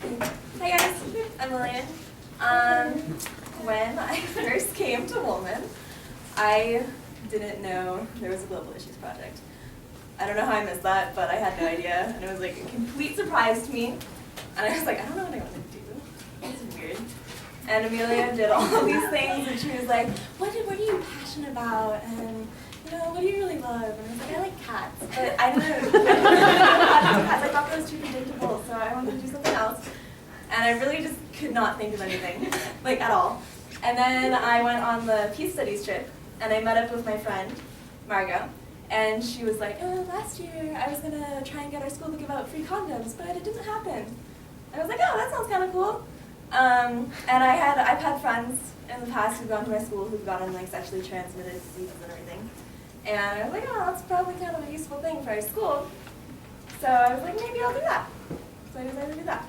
Hi guys, I'm Lillian. When I first came to Woolman, I didn't know there was a global issues project. I don't know how I missed that, but I had no idea, and it was like a complete surprise to me. And I was like, I don't know what I want to do. This is weird. And Amelia did all of these things, and she was like, what are you passionate about? And what do you really love? And I was like, I like cats. But I didn't know cats. I thought that was too predictable, so I wanted to do something else. And I really just could not think of anything, like at all. And then I went on the Peace Studies trip, and I met up with my friend, Margot. And she was like, last year I was going to try and get our school to give out free condoms, but it didn't happen. I was like, oh, that sounds kind of cool. And I've had friends in the past who've gone to my school who've gotten like sexually transmitted diseases and everything. And I was like, oh, that's probably kind of a useful thing for our school. So I was like, maybe I'll do that. So I decided to do that.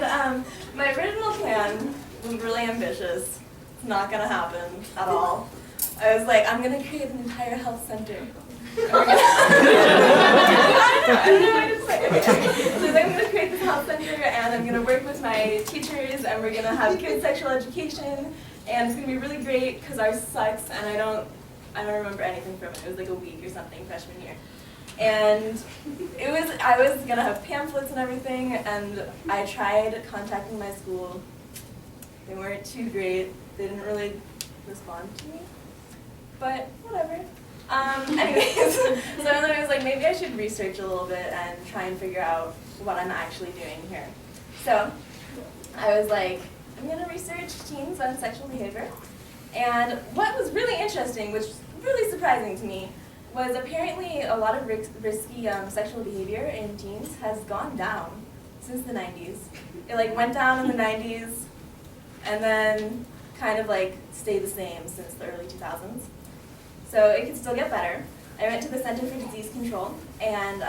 And my original plan was really ambitious. It's not going to happen at all. I was like, I'm going to create an entire health center. I don't know what to say. So I'm going to create this health center, and I'm going to work with my teachers, and we're going to have good sexual education, and it's going to be really great because ours sucks, and I don't remember anything from it. It was like a week or something freshman year. And I was going to have pamphlets and everything, and I tried contacting my school. They weren't too great. They didn't really respond to me, but whatever. Anyways, so then I was like, maybe I should research a little bit and try and figure out what I'm actually doing here. So I was like, I'm going to research teens on sexual behavior. And what was really interesting, which was really surprising to me, was apparently a lot of risky sexual behavior in teens has gone down since the 90s. It like went down in the 90s and then kind of like stayed the same since the early 2000s. So it could still get better. I went to the Center for Disease Control, and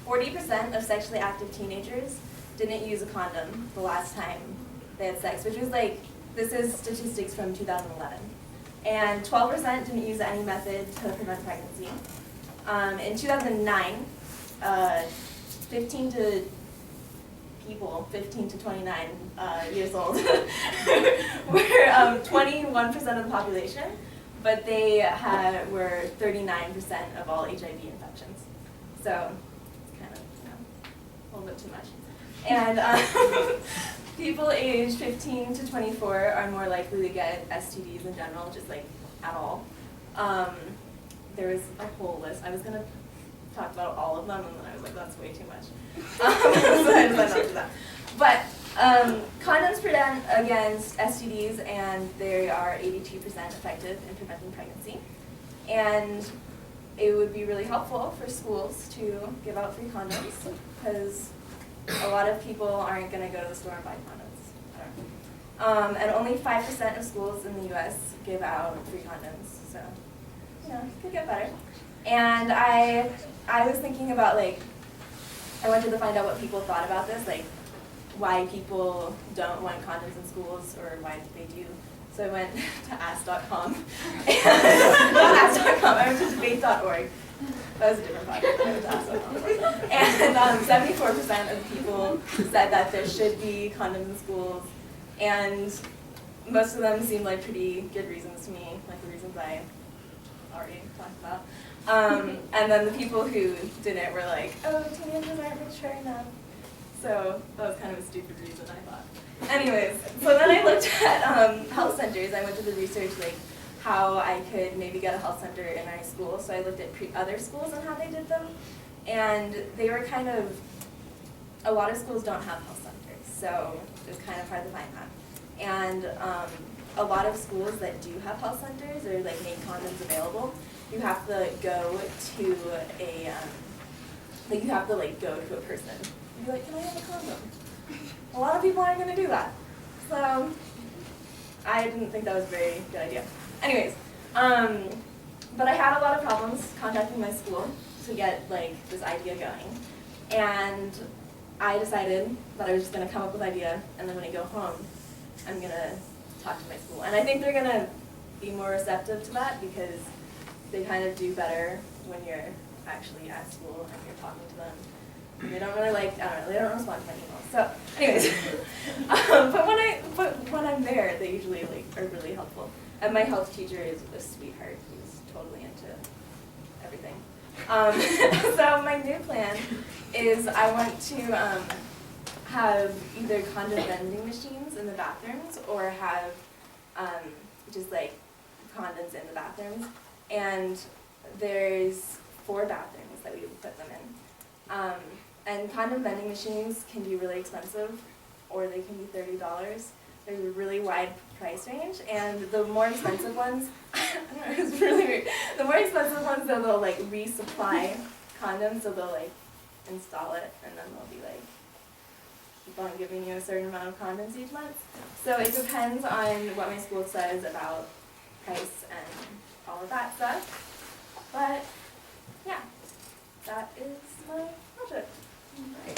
40% of sexually active teenagers didn't use a condom the last time they had sex, which was like, this is statistics from 2011. And 12% didn't use any method to prevent pregnancy. In 2009, 15 to 29 years old were 21% of the population, but they were 39% of all HIV infections. So it's kind of a little bit too much. And people aged 15 to 24 are more likely to get STDs in general, just like at all. There was a whole list. I was going to talk about all of them, and then I was like, that's way too much. So I decided not to do that. But condoms prevent against STDs, and they are 82% effective in preventing pregnancy. And it would be really helpful for schools to give out free condoms, because a lot of people aren't going to go to the store and buy condoms. And only 5% of schools in the US give out free condoms, so it could get better. And I was thinking about, like, I wanted to find out what people thought about this, like why people don't want condoms in schools or why they do. So I went to ask.com. Not ask.com, I went to debate.org. That was a different project. I went to ask.com. And 74% of people said that there should be condoms in schools. And most of them seemed like pretty good reasons to me, like the reasons I already talked about. And then the people who didn't were like, oh, teenagers aren't mature enough. So that was kind of a stupid reason, I thought. Anyways, so then I looked at health centers. I went to the research, like how I could maybe get a health center in my school. So I looked at other schools and how they did them. And they were kind of, a lot of schools don't have health centers, so it was kind of hard to find that. And a lot of schools that do have health centers or like make condoms available, you have to go to a, you have to like go to a person and be like, can I have a condom? A lot of people aren't going to do that. So I didn't think that was a very good idea. Anyways, but I had a lot of problems contacting my school to get like this idea going. And I decided that I was just going to come up with an idea, and then when I go home, I'm going to talk to my school. And I think they're going to be more receptive to that because they kind of do better when you're actually at school and you're talking to them. They don't really like, I don't know, they don't respond to my emails. So, anyways, but when I'm there, they usually like are really helpful. And my health teacher is a sweetheart. He's totally into everything. So my new plan is I want to have either condom vending machines in the bathrooms or have just like condoms in the bathrooms. And there's 4 bathrooms that we would put them in. And condom vending machines can be really expensive, or they can be $30. There's a really wide price range, and the more expensive ones, I don't know, it's really weird. The more expensive ones, they'll like resupply condoms, so they'll like install it, and then they'll be like, keep on giving you a certain amount of condoms each month. So it depends on what my school says about price and all of that stuff. But yeah, that is my project. Right.